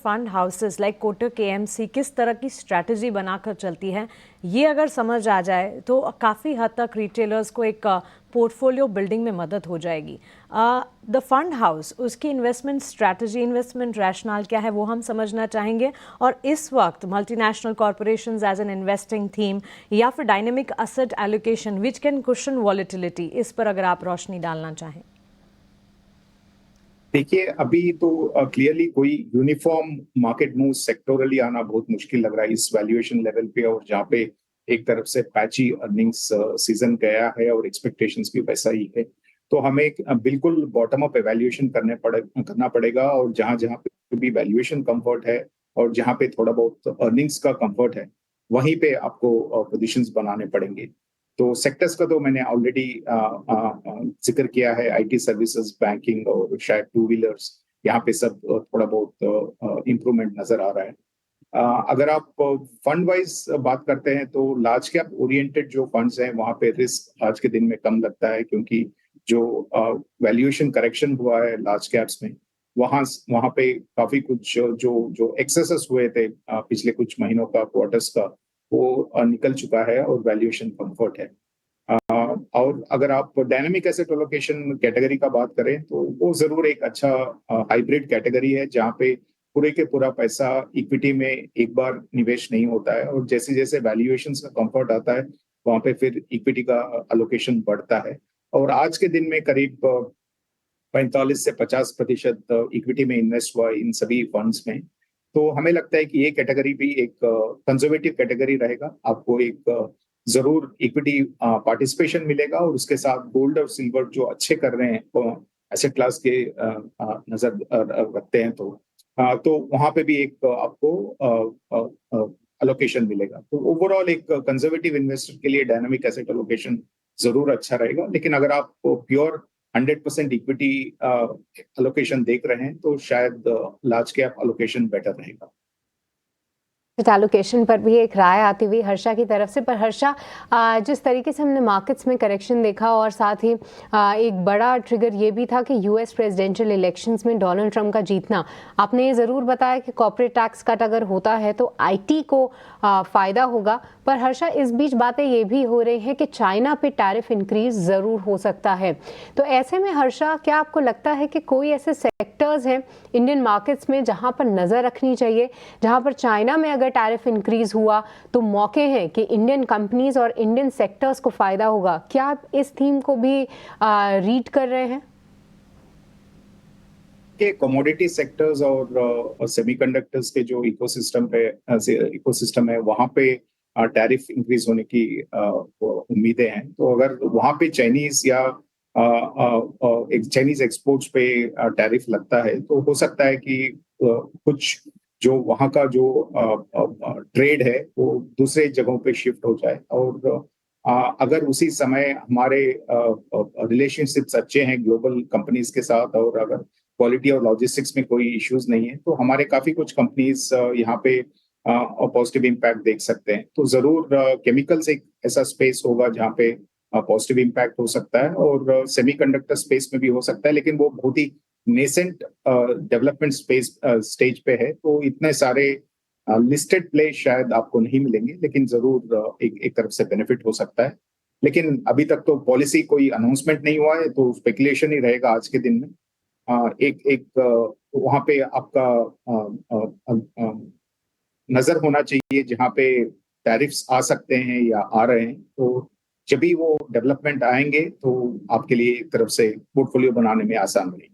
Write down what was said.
Fund houses like Kotak KMC किस तरह की स्ट्रैटेजी बनाकर चलती है, ये अगर समझ आ जाए तो काफ़ी हद तक रिटेलर्स को एक पोर्टफोलियो बिल्डिंग में मदद हो जाएगी। द फंड हाउस, उसकी इन्वेस्टमेंट स्ट्रैटेजी, इन्वेस्टमेंट रैशनल क्या है, वो हम समझना चाहेंगे। और इस वक्त multinational corporations as an investing theme या फिर dynamic asset allocation which can cushion volatility, इस पर अगर आप रोशनी डालना चाहें। देखिए, अभी तो क्लियरली कोई यूनिफॉर्म मार्केट मूव सेक्टोरली आना बहुत मुश्किल लग रहा है इस वैल्यूएशन लेवल पे, और जहाँ पे एक तरफ से पैची अर्निंग्स सीजन गया है और एक्सपेक्टेशंस भी वैसा ही है। तो हमें बिल्कुल बॉटम अप एवेल्युएशन करना पड़ेगा, और जहाँ जहाँ पे भी वैल्यूएशन कंफर्ट है और जहाँ पे थोड़ा बहुत अर्निंग्स का कंफर्ट है, वहीं पे आपको पोजिशंस बनाने पड़ेंगे। तो सेक्टर्स का तो मैंने ऑलरेडी जिक्र किया है, आईटी सर्विसेज, बैंकिंग और शायद टू व्हीलर्स, यहाँ पे सब थोड़ा बहुत इम्प्रूवमेंट नजर आ रहा है। अगर आप फंड वाइज बात करते हैं तो लार्ज कैप ओरिएंटेड जो फंड्स हैं वहाँ पे रिस्क आज के दिन में कम लगता है, क्योंकि जो वैल्यूएशन करेक्शन हुआ है लार्ज कैप्स में, वहाँ वहाँ पे काफी कुछ जो जो एक्सेसेस हुए थे पिछले कुछ महीनों का, क्वार्टर्स का, वो निकल चुका है और वैल्यूएशन कंफर्ट है। और अगर आप डायनेमिक एसेट एलोकेशन कैटेगरी का बात करें तो वो जरूर एक अच्छा हाइब्रिड कैटेगरी है, जहाँ पे पूरे के पूरा पैसा इक्विटी में एक बार निवेश नहीं होता है, और जैसे जैसे वैल्यूएशन का कंफर्ट आता है वहां पे फिर इक्विटी का अलोकेशन बढ़ता है। और आज के दिन में करीब 45 से 50% इक्विटी में इन्वेस्ट हुआ इन सभी फंड्स में। तो हमें लगता है कि ये कैटेगरी भी एक कंजर्वेटिव कैटेगरी रहेगा। आपको एक जरूर इक्विटी पार्टिसिपेशन मिलेगा, और उसके साथ गोल्ड और सिल्वर जो अच्छे कर रहे हैं एसेट क्लास के नजर रखते हैं, तो वहां पे भी एक आपको अलोकेशन मिलेगा। तो ओवरऑल एक कंजर्वेटिव इन्वेस्टर के लिए डायनामिक एसेट अलोकेशन जरूर अच्छा रहेगा। लेकिन अगर आप प्योर 100% इक्विटी अलोकेशन देख रहे हैं तो शायद लार्ज कैप अलोकेशन बेटर रहेगा। एलोकेशन पर भी एक राय आती हुई हर्षा की तरफ से। पर हर्षा, जिस तरीके से हमने मार्केट्स में करेक्शन देखा, और साथ ही एक बड़ा ट्रिगर ये भी था कि यूएस प्रेसिडेंशियल इलेक्शंस में डोनाल्ड ट्रंप का जीतना। आपने ये ज़रूर बताया कि कॉर्पोरेट टैक्स कट अगर होता है तो आईटी को फ़ायदा होगा। पर हर्षा, इस बीच बातें ये भी हो रही हैं कि चाइना पे टैरिफ इंक्रीज ज़रूर हो सकता है। तो ऐसे में हर्षा, क्या आपको लगता है कि कोई ऐसे सेक्टर्स हैं इंडियन मार्केट्स में जहाँ पर नज़र रखनी चाहिए, जहाँ पर चाइना में अगर टैरिफ इंक्रीज हुआ तो मौके हैं कि इंडियन कंपनीज और इंडियन सेक्टर्स को फायदा होगा? क्या आप इस थीम को भी रीड कर रहे हैं? के कमोडिटी सेक्टर्स और सेमीकंडक्टर्स के जो इकोसिस्टम है वहां पे टैरिफ इंक्रीज होने की उम्मीदें हैं। तो अगर वहां पे चाइनीज या चाइनीज एक्सपोर्ट्स पे टैरिफ लगता है तो हो सकता है कि कुछ जो वहाँ का जो ट्रेड है वो दूसरे जगहों पे शिफ्ट हो जाए। और अगर उसी समय हमारे रिलेशनशिप्स अच्छे हैं ग्लोबल कंपनीज के साथ, और अगर क्वालिटी और लॉजिस्टिक्स में कोई इश्यूज नहीं है, तो हमारे काफी कुछ कंपनीज यहाँ पे पॉजिटिव इम्पैक्ट देख सकते हैं। तो जरूर केमिकल्स एक ऐसा स्पेस होगा जहाँ पे पॉजिटिव इम्पैक्ट हो सकता है, और सेमीकंडक्टर स्पेस में भी हो सकता है, लेकिन वो बहुत ही नेसेंट डेवलपमेंट स्टेज पे है, तो इतने सारे लिस्टेड प्ले शायद आपको नहीं मिलेंगे, लेकिन जरूर एक तरफ से बेनिफिट हो सकता है। लेकिन अभी तक तो पॉलिसी कोई अनाउंसमेंट नहीं हुआ है, तो स्पेकुलेशन ही रहेगा आज के दिन में। वहां पे आपका नजर होना चाहिए जहां पे टैरिफ्स आ सकते हैं या आ रहे हैं। तो जब भी वो डेवलपमेंट आएंगे तो आपके लिए एक तरफ से पोर्टफोलियो बनाने में आसान रहेगी।